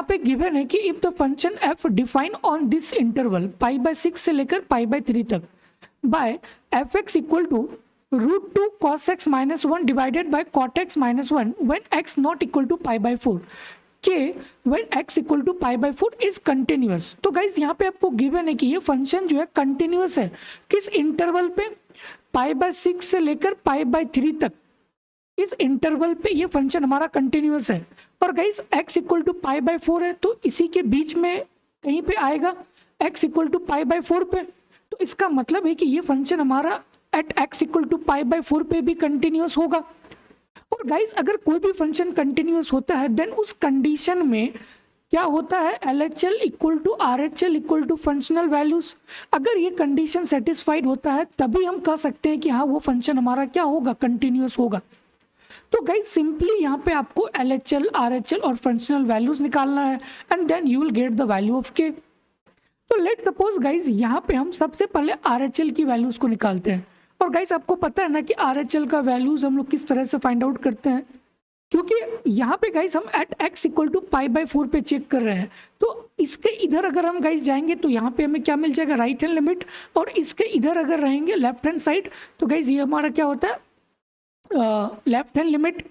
पे गिवन है कि if the function F define on this interval π/6 से लेकर π/3 तक by F X equal to √2 cos x - 1 divided by cot x - 1 when x not equal to π/4 के when x equal to π/4 is continuous. तो guys यहाँ पे आपको given है कि ये फंक्शन जो है कंटिन्यूअस है किस इंटरवल पे, π/6 से लेकर π/3 तक। इस इंटरवल पे ये फंक्शन हमारा कंटिन्यूअस है और गाइज x इक्वल टू π/4 है तो इसी के बीच में कहीं पे आएगा x इक्वल टू π/4 पे। तो इसका मतलब है कि ये फंक्शन हमारा एट x इक्वल टू π/4 पे भी कंटिन्यूअस होगा। और गाइज अगर कोई भी फंक्शन कंटिन्यूअस होता है देन उस कंडीशन में क्या होता है, LHL equal to RHL equal to functional values. अगर ये कंडीशन सेटिस्फाइड होता है तभी हम कह सकते हैं कि हाँ वो फंक्शन हमारा क्या होगा, कंटिन्यूअस होगा। तो गाइज सिंपली यहाँ पे आपको LHL, RHL और फंक्शनल वैल्यूज निकालना है and then you will get the value of k। तो लेट सपोज गाइज यहाँ पे हम सबसे पहले RHL की वैल्यूज को निकालते हैं। और गाइज आपको पता है ना कि RHL का वैल्यूज हम लोग किस तरह से फाइंड आउट करते हैं, क्योंकि यहाँ पे गाइज हम एट x इक्वल टू π/4 पे चेक कर रहे हैं। तो इसके इधर अगर हम गाइज जाएंगे तो यहाँ पे हमें क्या मिल जाएगा, राइट हैंड लिमिट, और इसके इधर अगर रहेंगे लेफ्ट हैंड साइड तो गाइज ये हमारा क्या होता है, लेफ्ट हैंड लिमिट।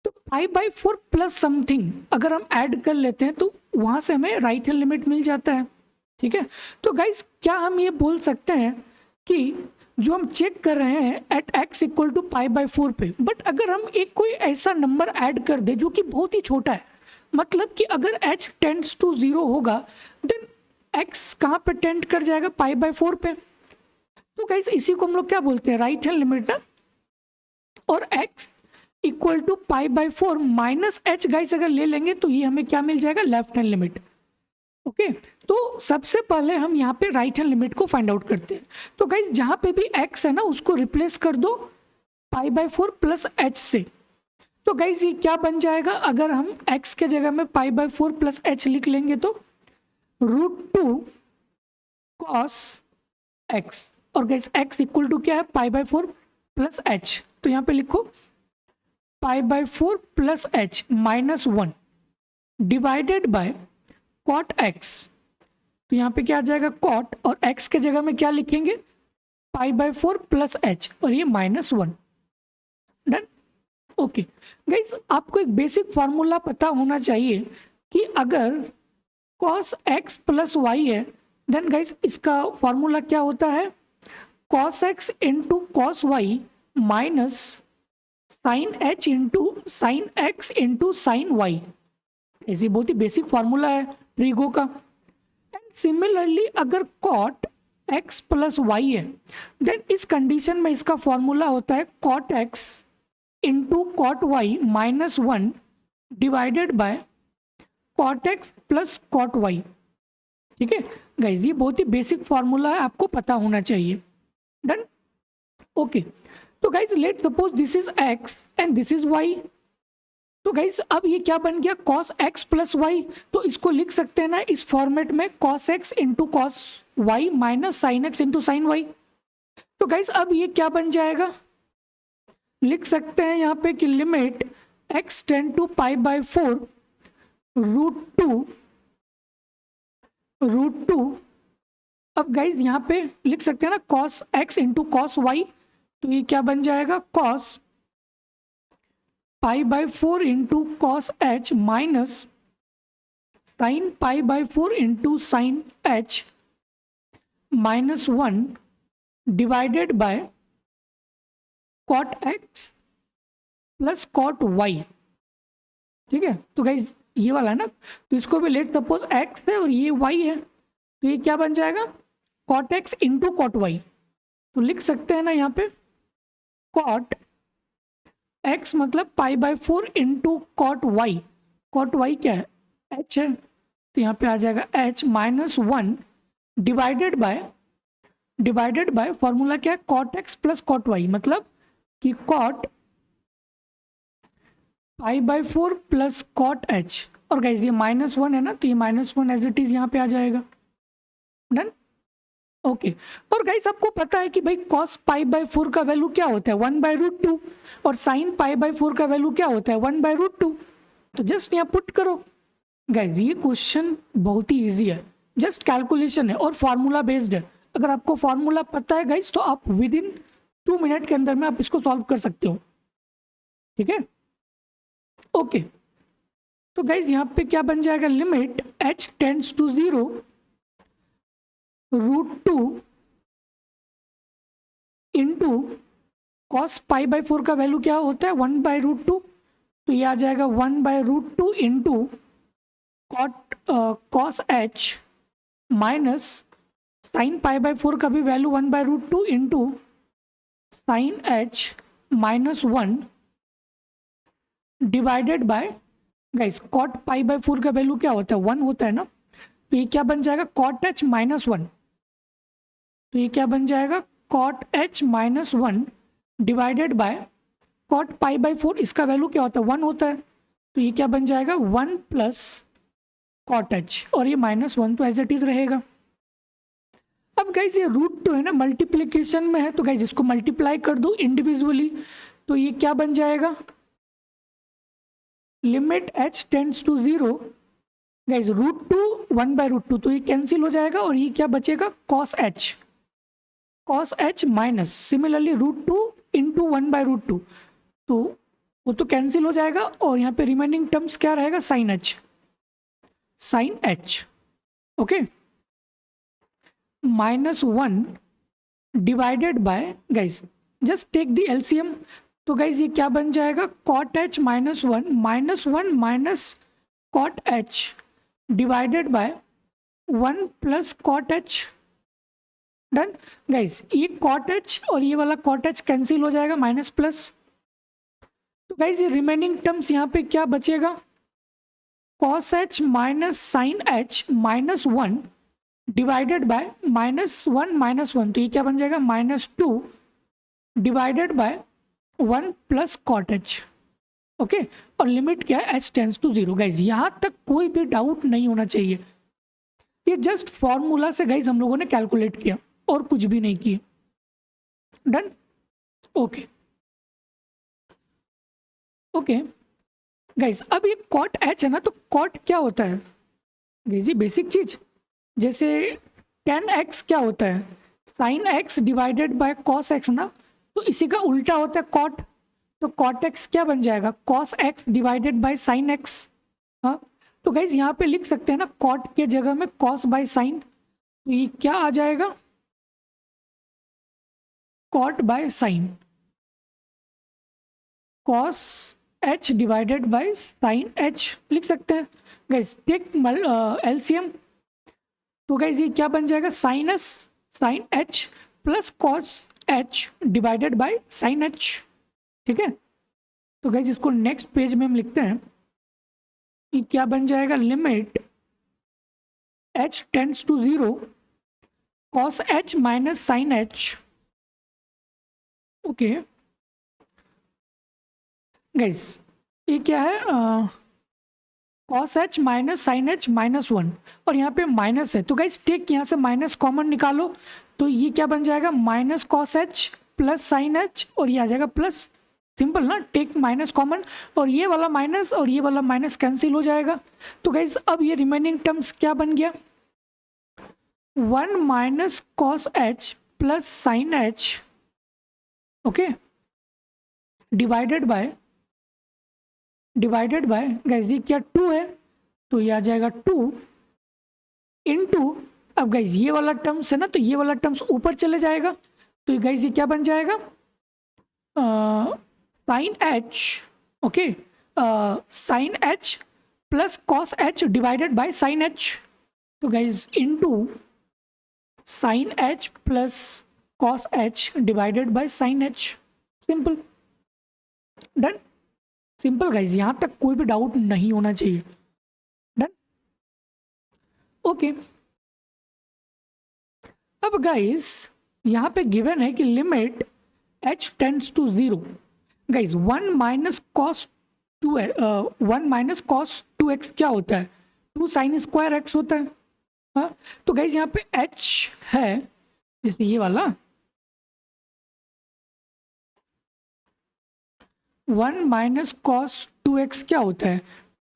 तो π/4 प्लस समथिंग अगर हम ऐड कर लेते हैं तो वहाँ से हमें राइट हैंड लिमिट मिल जाता है। ठीक है, तो गाइज क्या हम ये बोल सकते हैं कि जो हम चेक कर रहे हैं एट x इक्वल टू π/4 पे, बट अगर हम एक कोई ऐसा नंबर ऐड कर दे जो कि बहुत ही छोटा है, मतलब कि अगर h टेंड्स टू 0 होगा देन x कहाँ पे टेंड कर जाएगा, π/4 पे। तो गाइज इसी को हम लोग क्या बोलते हैं, राइट हैंड लिमिट ना। और x equal to π/4 minus h guys अगर ले लेंगे तो ये हमें क्या मिल जाएगा, लेफ्ट हैंड लिमिट। ओके तो सबसे पहले हम यहाँ पे राइट हैंड लिमिट को फाइंड आउट करते हैं। तो गाइज जहाँ पे भी x है ना उसको रिप्लेस कर दो π/4 प्लस h से। तो गाइज ये क्या बन जाएगा, अगर हम x के जगह में π/4 प्लस h लिख लेंगे तो √2 cos x, और गाइज x इक्वल टू क्या है, π/4 प्लस h। तो यहाँ पे लिखो π/4 plus h minus 1 divided by cot x। तो यहाँ पे क्या आ जाएगा, cot, और x के जगह में क्या लिखेंगे, π/4 प्लस h, और ये -1। डन। ओके गाइज आपको एक बेसिक फॉर्मूला पता होना चाहिए कि अगर cos x प्लस y है देन गाइज इसका फॉर्मूला क्या होता है, cos x into cos y minus sine h into sine x into sine y। ऐसी बहुत ही बेसिक फॉर्मूला है ट्रिगो का। एंड सिमिलरली अगर cot x प्लस वाई है देन इस कंडीशन में इसका फॉर्मूला होता है cot x into cot y minus 1 divided by cot x plus cot y। ठीक है गाइज ये बहुत ही बेसिक फॉर्मूला है, आपको पता होना चाहिए। डन। ओके तो guys let suppose this is x and this is y। तो गाइज अब ये क्या बन गया, cos x प्लस वाई। तो इसको लिख सकते हैं ना इस फॉर्मेट में cos x into cos y minus sine x into sine y। तो गाइज अब ये क्या बन जाएगा, लिख सकते हैं यहाँ पे कि लिमिट x टेंड टू π/4 √2। अब गाइज यहाँ पे लिख सकते हैं ना cos x into cos y। तो ये क्या बन जाएगा, cos π/4 into cos h minus sine π/4 into sine h minus 1 divided by cot x plus cot y। ठीक है तो गाइज ये वाला है ना, तो इसको भी लेट सपोज x है और ये y है, तो ये क्या बन जाएगा, cot x into cot y। तो लिख सकते हैं ना यहाँ पे cot x मतलब π/4 इंटू cot y क्या है, h है, तो यहाँ पे आ जाएगा h minus 1 divided by formula क्या है, cot x plus cot y, मतलब कि cot π/4 प्लस cot h। और गाइज ये -1 है ना, तो ये -1 एज इट इज यहाँ पे आ जाएगा। डन। ओके और गाइस आपको पता है कि भाई cos π/4 का वैल्यू क्या होता है, 1/√2, और sin π/4 का वैल्यू क्या होता है, 1/√2। तो जस्ट यहाँ पुट करो गाइज ये क्वेश्चन बहुत ही इजी है, जस्ट कैलकुलेशन है और फार्मूला बेस्ड है। अगर आपको फार्मूला पता है गाइज तो आप विद इन 2 मिनट के अंदर में आप इसको सॉल्व कर सकते हो, ठीक है। ओके, तो गाइज यहाँ पे क्या बन जाएगा, limit h tends to 0 √2 into cos pi by 4 का वैल्यू क्या होता है 1/√2, तो ये आ जाएगा 1/√2 into cos h minus sine pi by 4 का भी value 1/√2 into sine h -1 divided by guys cot pi by 4 का वैल्यू क्या होता है 1 होता है ना, तो ये क्या बन जाएगा कॉट h -1, तो ये क्या बन जाएगा cot h -1 divided by cot pi by 4, इसका वैल्यू क्या होता है 1 होता है, तो ये क्या बन जाएगा 1 प्लस कॉट h, और ये -1 तो एज इट इज रहेगा। अब गाइज ये √2 है ना, मल्टीप्लीकेशन में है, तो गाइज इसको मल्टीप्लाई कर दो इंडिविजुअली, तो ये क्या बन जाएगा limit h tends to 0 guys √2 1/√2, तो ये कैंसिल हो जाएगा और ये क्या बचेगा cos h minus similarly √2 into 1/√2, तो वो तो कैंसिल हो जाएगा और यहाँ पे रिमेनिंग टर्म्स क्या रहेगा sine h, okay, -1 divided by guys just take the LCM, तो गाइज ये क्या बन जाएगा cot h -1 minus cot h divided by 1 plus cot h, done. Guys ये cot h और ये वाला cot h कैंसिल हो जाएगा माइनस प्लस, तो गाइज ये रिमेनिंग टर्म्स यहाँ पे क्या बचेगा cos h minus sine h -1 divided by -1, तो ये क्या बन जाएगा -2 divided by 1 plus cot h, okay, और लिमिट क्या है h टेंड्स टू 0। गाइज यहाँ तक कोई भी डाउट नहीं होना चाहिए, ये जस्ट फॉर्मूला से गाइज हम लोगों ने कैलकुलेट किया और कुछ भी नहीं किया, डन। ओके ओके गाइज अब ये कॉट h है ना, तो कॉट क्या होता है गाइज ये बेसिक चीज, जैसे tan x क्या होता है sine x divided by cos x ना, तो इसी का उल्टा होता है cot, तो cot x क्या बन जाएगा cos x divided by sign x, हाँ, तो गाइज यहाँ पे लिख सकते हैं ना cot के जगह में cos बाय साइन, तो ये क्या आ जाएगा cot by sine cos h divided by sine h लिख सकते हैं। गाइज टेक एलसीएम, तो गाइज ये क्या बन जाएगा sine h plus cos h divided by sine h, ठीक है। तो गाइज इसको नेक्स्ट पेज में हम लिखते हैं, ये क्या बन जाएगा limit h tends to 0 cos h minus sine h, okay. Guys ये क्या है cos h minus sine h -1, और यहाँ पे माइनस है, तो गाइज टेक यहाँ से माइनस कॉमन निकालो, तो ये क्या बन जाएगा minus cos h plus sign h, और ये आ जाएगा प्लस, सिंपल ना, टेक माइनस कॉमन, और ये वाला माइनस और ये वाला माइनस कैंसिल हो जाएगा, तो गाइज अब ये रिमेनिंग टर्म्स क्या बन गया 1 minus cos h plus sign h, okay, divided by guys ये क्या 2 है, तो ये आ जाएगा 2 इंटू, अब गाइज ये वाला टर्म्स है ना, तो ये वाला टर्म्स ऊपर चले जाएगा, तो गाइज ये क्या बन जाएगा sine h, okay, sine h plus cos h divided by sine h, तो guys into sine h plus cos h divided by sine h, simple, done, simple guys यहाँ तक कोई भी डाउट नहीं होना चाहिए, डन। ओके अब गाइज यहाँ पे गिवन है कि limit h tends to 0 guys 1 minus cos 2x क्या होता है 2 साइन स्क्वायर x होता है, हाँ, तो गाइज यहाँ पे h है जैसे ये वाला 1 माइनस कॉस 2x क्या होता है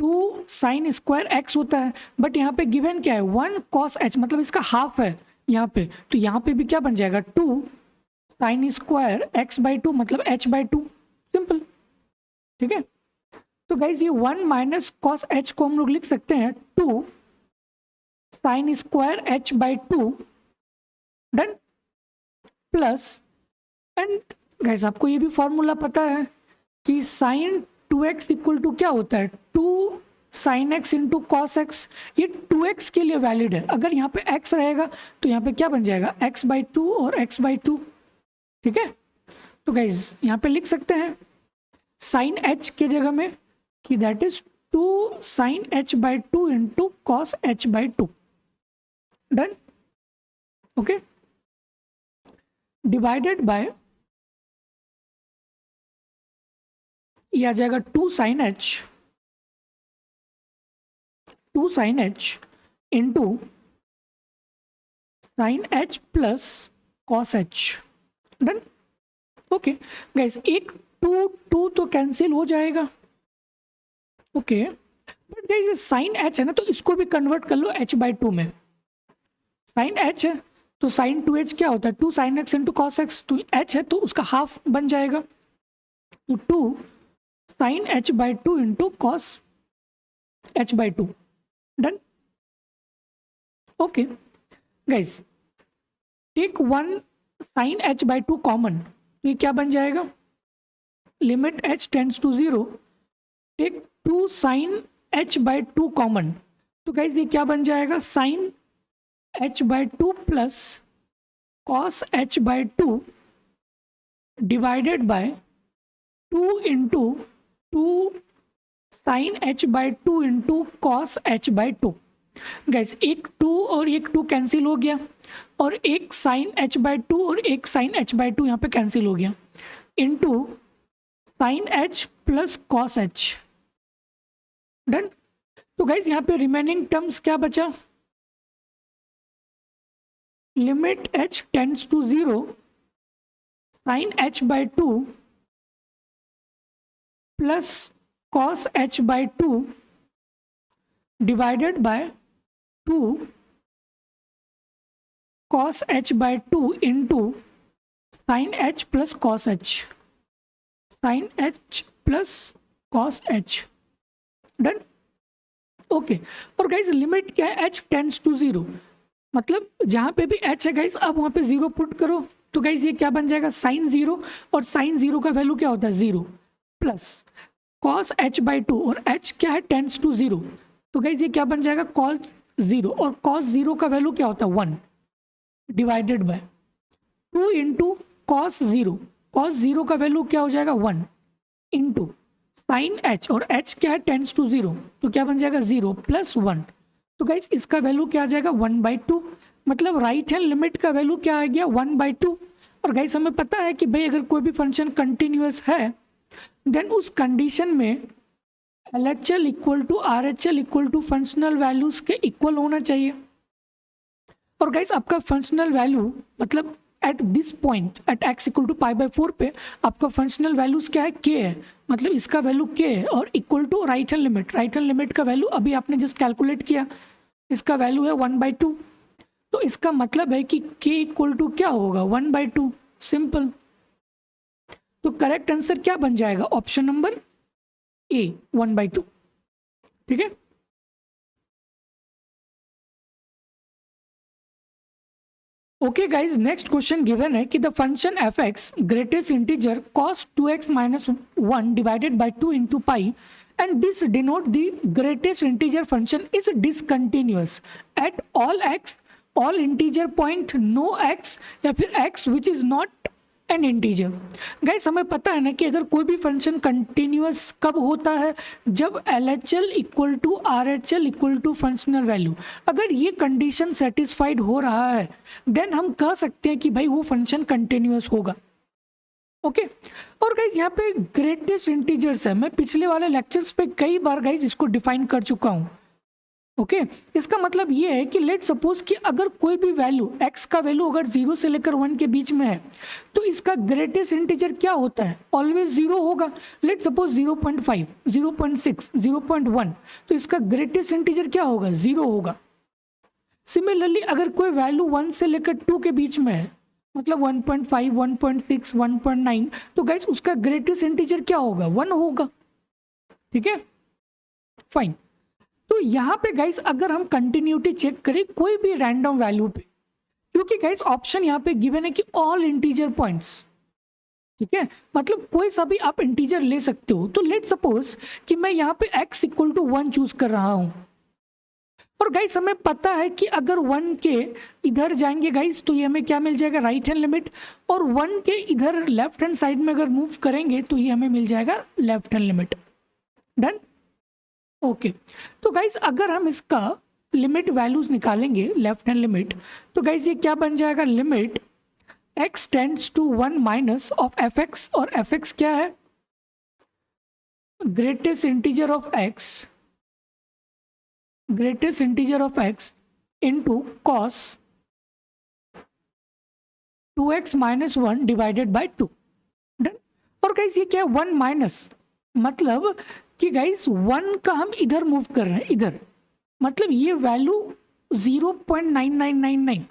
2 साइन स्क्वायर एक्स होता है, बट यहाँ पे गिवन क्या है 1 कॉस एच, मतलब इसका हाफ है यहाँ पे, तो यहाँ पे भी क्या बन जाएगा 2 साइन स्क्वायर एक्स बाई 2 मतलब एच बाई 2, सिंपल। ठीक है, तो गाइज ये 1 माइनस कॉस एच को हम लोग लिख सकते हैं 2 sine square H by 2, done, plus, and guys आपको ये भी फॉर्मूला पता है कि साइन 2x इक्वल टू क्या होता है 2 sine x into cos x, ये 2x के लिए वैलिड है। अगर यहाँ पे x रहेगा तो यहाँ पे क्या बन जाएगा x बाई 2 और x बाई 2। ठीक है, तो गाइज यहाँ पे लिख सकते हैं साइन h के जगह में कि that is 2 sine h by 2 into cos h by 2, done, okay, divided by ये आ जाएगा 2 sine h into sine h plus cos h, done, okay guys, एक 2 तो कैंसिल हो जाएगा, okay, but guys sine h है ना, तो इसको भी कन्वर्ट कर लो h बाई 2 में। साइन h है तो साइन 2h क्या होता है 2 sine x into cos x, तो h है तो उसका हाफ बन जाएगा, तो 2 sine h by 2 into cos h by 2, done, okay guys, take 1 sine h by 2 common, तो ये क्या बन जाएगा limit h tends to 0, take 2 sine h by 2 common, तो गाइस ये क्या बन जाएगा sine h by 2 plus cos h by 2 divided by 2 into 2 sine h by 2 into cos h by 2। Gas एक 2 और एक 2 कैंसिल हो गया, और एक साइन h बाई 2 और एक साइन h बाई 2 यहाँ पे कैंसिल हो गया, into sine h plus cos h, done. तो गैस यहाँ पे रिमेनिंग टर्म्स क्या बचा, limit h tends to 0 sine h by 2 plus cos h by 2 divided by 2 cos h by 2 into sine h plus cos h, sine h plus cos h, done, okay. और guys limit क्या है h tends to 0, मतलब जहाँ पे भी h है guys अब वहाँ पे 0 पुट करो, तो गाइज ये क्या बन जाएगा साइन 0, और साइन 0 का वैल्यू क्या होता है 0, प्लस कॉस h बाई 2, और h क्या है टेंड्स टू 0, तो गाइज ये क्या बन जाएगा कॉस 0, और कॉस 0 का वैल्यू क्या होता है 1, divided by 2 into cos 0, cos 0 का वैल्यू क्या हो जाएगा 1 इंटू साइन h, और h क्या है टेंड्स टू 0, तो क्या बन जाएगा 0 प्लस 1, तो गाइज इसका वैल्यू क्या आ जाएगा 1/2, मतलब राइट हैंड लिमिट का वैल्यू क्या आ गया 1/2। और गाइज हमें पता है कि भाई अगर कोई भी फंक्शन कंटिन्यूअस है देन उस कंडीशन में LHL equal to RHL equal to functional values के इक्वल होना चाहिए। और गाइज आपका फंक्शनल वैल्यू मतलब at this point at x equal to π/4 पे आपका फंक्शनल वैल्यूज क्या है k है, मतलब इसका वैल्यू k है, और equal to right hand limit का वैल्यू अभी आपने जस्ट कैलकुलेट किया, इसका वैल्यू है 1/2, तो इसका मतलब है कि k इक्वल टू क्या होगा 1/2, सिंपल। तो करेक्ट आंसर क्या बन जाएगा ऑप्शन नंबर ए 1/2, ठीक है। Okay guys, next question given है कि the function F X greatest integer cos 2x minus 1 divided by 2 into pi and this denote the greatest integer function is discontinuous at all X, all integer point, no X, या फिर X which is not an integer. Guys हमें पता है ना कि अगर कोई भी फंक्शन कंटिन्यूअस कब होता है, जब LHL equal to RHL equal to functional value, अगर ये कंडीशन सेटिस्फाइड हो रहा है देन हम कह सकते हैं कि भाई वो फंक्शन कंटिन्यूअस होगा, ओके। और गाइज यहाँ पे ग्रेटेस्ट इंटीजर्स है, मैं पिछले वाले लेक्चर्स पे कई बार गाइज इसको डिफाइन कर चुका हूँ, ओके इसका मतलब ये है कि लेट सपोज कि अगर कोई भी वैल्यू x का वैल्यू अगर 0 से लेकर 1 के बीच में है तो इसका ग्रेटेस्ट इंटीजर क्या होता है, ऑलवेज 0 होगा। लेट सपोज 0.5, 0.6, 0.1, तो इसका ग्रेटेस्ट इंटीजर क्या होगा, 0 होगा। सिमिलरली अगर कोई वैल्यू 1 से लेकर 2 के बीच में है, मतलब 1.5, 1.6, 1.9, तो गाइस उसका ग्रेटेस्ट इंटीजर क्या होगा, 1 होगा। ठीक है, फाइन। तो यहाँ पे गाइस अगर हम कंटिन्यूटी चेक करें कोई भी रैंडम वैल्यू पे, क्योंकि गाइस ऑप्शन यहाँ पे गिवन है कि ऑल इंटीजर पॉइंट्स, ठीक है, मतलब कोई सा भी आप इंटीजर ले सकते हो। तो लेट सपोज कि मैं यहाँ पे x इक्वल टू 1 चूज कर रहा हूँ, और गाइस हमें पता है कि अगर 1 के इधर जाएंगे गाइस तो ये हमें क्या मिल जाएगा, राइट हैंड लिमिट, और 1 के इधर लेफ्ट हैंड साइड में अगर मूव करेंगे तो ये हमें मिल जाएगा left hand limit. Done, okay. तो गाइस अगर हम इसका लिमिट वैल्यूज निकालेंगे लेफ्ट हैंड लिमिट, तो गाइस ये क्या बन जाएगा, limit x tends to 1 minus of fx, और fx क्या है, greatest integer of x, greatest integer of x into cos 2x minus 1 divided by 2। Done, और गाइस ये क्या है, 1 माइनस, मतलब कि गाइस 1 का हम इधर मूव कर रहे हैं, इधर, मतलब ये वैल्यू 0.9999,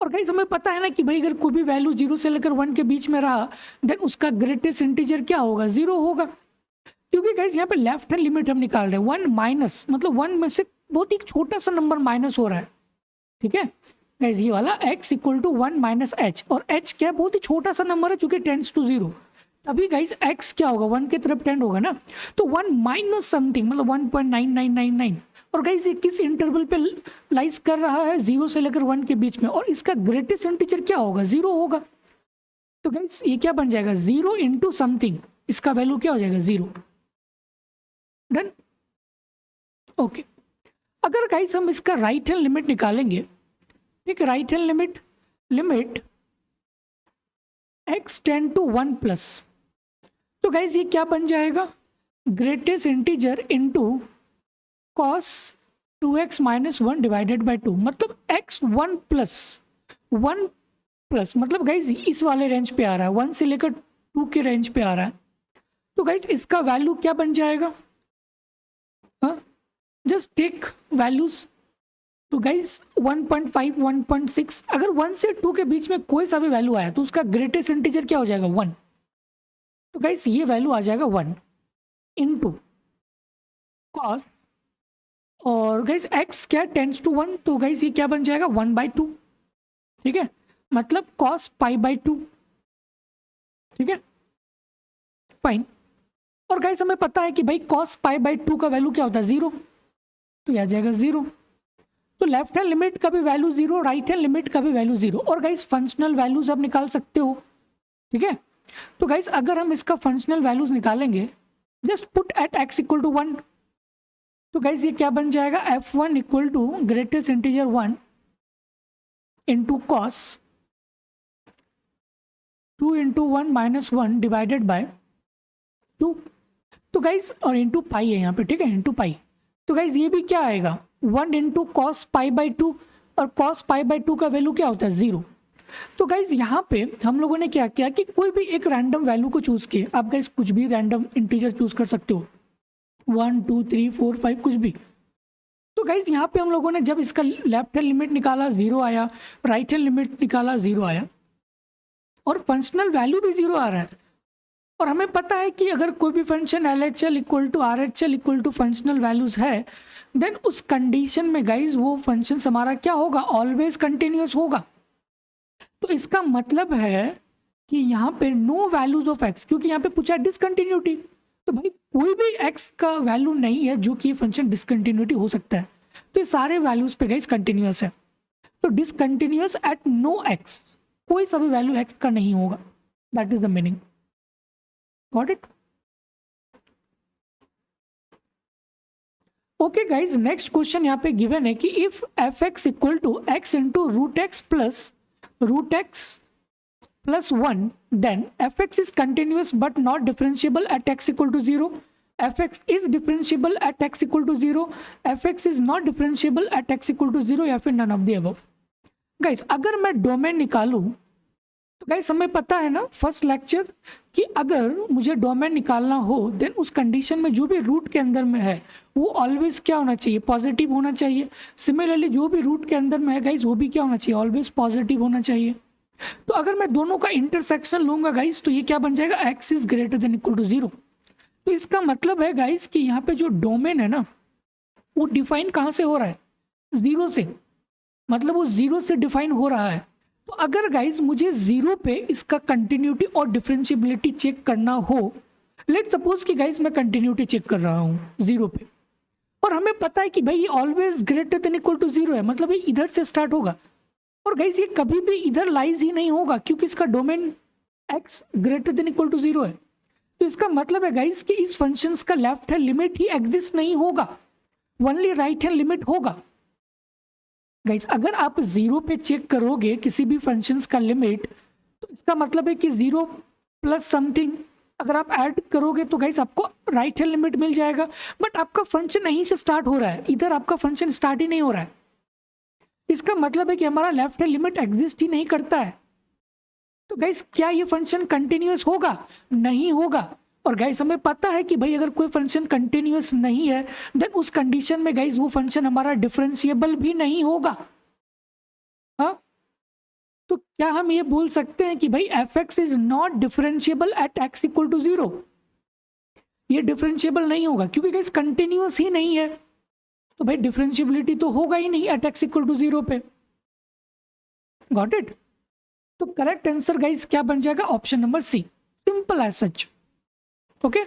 और गाइस हमें पता है ना कि भाई अगर कोई भी वैल्यू 0 से लेकर 1 के बीच में रहा देन उसका ग्रेटेस्ट इंटीजर क्या होगा, 0 होगा। क्योंकि गाइस यहाँ पे लेफ्ट हैंड लिमिट हम निकाल रहे हैं, 1 माइनस, मतलब 1 में से बहुत ही छोटा सा नंबर माइनस हो रहा है। ठीक है गाइस, ये वाला x equal to 1 minus h, और h क्या है, बहुत ही छोटा सा नंबर है चूंकि टेंड्स टू 0, तभी गाइस x क्या होगा, 1 की तरफ टेंड होगा ना, तो 1 माइनस समथिंग मतलब 1.9999, और गाइस ये किस इंटरवल पे लाइज कर रहा है, 0 से लेकर 1 के बीच में, और इसका ग्रेटेस्ट इंटीजर क्या होगा, 0 होगा। तो गाइस ये क्या बन जाएगा, 0 इंटू समथिंग, इसका वैल्यू क्या हो जाएगा, 0। Done, okay. अगर गाइस हम इसका राइट हैंड लिमिट निकालेंगे, ठीक, right hand limit, limit x tend to 1 plus, तो गाइस ये क्या बन जाएगा, greatest integer into cos 2x minus 1 divided by 2, मतलब x 1 प्लस, मतलब गाइस इस वाले रेंज पे आ रहा है, 1 से लेकर 2 के रेंज पे आ रहा है। तो गाइस इसका वैल्यू क्या बन जाएगा, हाँ जस्ट टेक वैल्यूज, तो गाइस 1.5, 1.6, अगर 1 से 2 के बीच में कोई सा भी वैल्यू आया तो उसका ग्रेटेस्ट इंटीजर क्या हो जाएगा, 1। तो गाइस ये वैल्यू आ जाएगा 1 इनटू कॉस, और गाइस x क्या टेंड्स टू 1, तो गाइस ये क्या बन जाएगा, 1/2, ठीक है, मतलब cos π/2, ठीक है, फाइन। और गाइस हमें पता है कि भाई cos π/2 का वैल्यू क्या होता है, 0, तो ये आ जाएगा 0। तो लेफ्ट हैंड लिमिट का भी वैल्यू 0, राइट हैंड लिमिट का भी वैल्यू 0, और गाइस फंक्शनल वैल्यूज आप निकाल सकते हो। ठीक है, तो गाइस अगर हम इसका फंक्शनल वैल्यूज निकालेंगे, just put at x equal to 1, तो गाइस ये क्या बन जाएगा, f1 equal to greatest integer 1 into cos 2 into 1 minus 1 divided by 2, तो गाइस और इंटू पाई है यहाँ पे, ठीक है, इंटू पाई। तो गाइस ये भी क्या आएगा, 1 इंटू कॉस π/2, और cos π/2 का वैल्यू क्या होता है, 0। तो गाइज यहाँ पे हम लोगों ने क्या किया कि कोई भी एक रैंडम वैल्यू को चूज किए, आप गाइज कुछ भी रैंडम इंटीजर चूज कर सकते हो, 1, 2, 3, 4, 5 कुछ भी। तो गाइज यहाँ पे हम लोगों ने जब इसका लेफ्ट हैंड लिमिट निकाला 0 आया, राइट हैंड लिमिट निकाला 0 आया, और फंक्शनल वैल्यू भी 0 आ रहा है। और हमें पता है कि अगर कोई भी function LHL equal to RHL equal to functional values है, देन उस कंडीशन में गाइज वो फंक्शन हमारा क्या होगा, ऑलवेज कंटिन्यूअस होगा। तो इसका मतलब है कि यहाँ पे नो वैल्यूज ऑफ x, क्योंकि यहाँ पे पूछा है डिसकंटिन्यूटी, तो भाई कोई भी x का वैल्यू नहीं है जो कि ये फंक्शन डिसकंटिन्यूटी हो सकता है। तो ये सारे वैल्यूज पे गाइज कंटिन्यूअस है, तो डिसकंटिन्यूअस एट नो x, कोई सा भी वैल्यू x का नहीं होगा, that is the meaning. Got it? Okay guys, next question यहाँ पे गिवन है कि if f(x) equal to x into √x plus √x plus 1, then f(x) is continuous but not differentiable at x equal to 0. fx is differentiable at x equal to 0, fx is not differentiable at x equal to 0 या फिर none of the above। Guys अगर मैं domain निकालूं तो guys हमें पता है ना फर्स्ट लेक्चर कि अगर मुझे डोमेन निकालना हो देन उस कंडीशन में जो भी रूट के अंदर में है वो ऑलवेज क्या होना चाहिए, पॉजिटिव होना चाहिए। सिमिलरली जो भी रूट के अंदर में है गाइस वो भी क्या होना चाहिए, ऑलवेज पॉजिटिव होना चाहिए। तो अगर मैं दोनों का इंटरसेक्शन लूंगा गाइस तो ये क्या बन जाएगा, x is greater than equal to 0। तो इसका मतलब है गाइस कि यहाँ पे जो डोमेन है ना वो डिफाइन कहाँ से हो रहा है, 0 से, मतलब वो 0 से डिफाइन हो रहा है। तो अगर गाइस मुझे 0 पे इसका कंटिन्यूटी और डिफरेंशिएबिलिटी चेक करना हो, लेट सपोज कि गाइस मैं कंटिन्यूटी चेक कर रहा हूँ 0 पे और हमें पता है कि भाई ये always greater than equal to 0 है, मतलब ये इधर से स्टार्ट होगा और गाइस ये कभी भी इधर लाइज ही नहीं होगा क्योंकि इसका domain x greater than equal to 0 है। तो इसका मतलब है गाइस कि इस फंक्शंस का लेफ्ट हैंड लिमिट ही एग्जिस्ट नहीं होगा, ओनली राइट हैंड लिमिट होगा। गाइस अगर आप 0 पे चेक करोगे किसी भी फंक्शंस का लिमिट तो इसका मतलब है कि 0 प्लस समथिंग अगर आप ऐड करोगे तो गाइस आपको राइट हैंड लिमिट मिल जाएगा, बट आपका फंक्शन यहीं से स्टार्ट हो रहा है, इधर आपका फंक्शन स्टार्ट ही नहीं हो रहा है। इसका मतलब है कि हमारा लेफ्ट हैंड लिमिट एग्जिस्ट ही नहीं करता है। तो गाइस क्या ये फंक्शन कंटिन्यूअस होगा, नहीं होगा। और गाइस हमें पता है कि भाई अगर कोई फंक्शन कंटिन्यूअस नहीं है देन उस कंडीशन में गाइस वो फंक्शन हमारा डिफरेंशिएबल भी नहीं होगा। हाँ तो क्या हम ये बोल सकते हैं कि भाई fx is not differentiable at x equal to 0, ये डिफरेंशिएबल नहीं होगा क्योंकि गाइस कंटिन्यूअस ही नहीं है, तो भाई डिफरेंशिएबिलिटी तो होगा ही नहीं एट x इक्वल टू 0 पे। Got it. तो करेक्ट आंसर गाइस क्या बन जाएगा, option number C, simple as such. Okay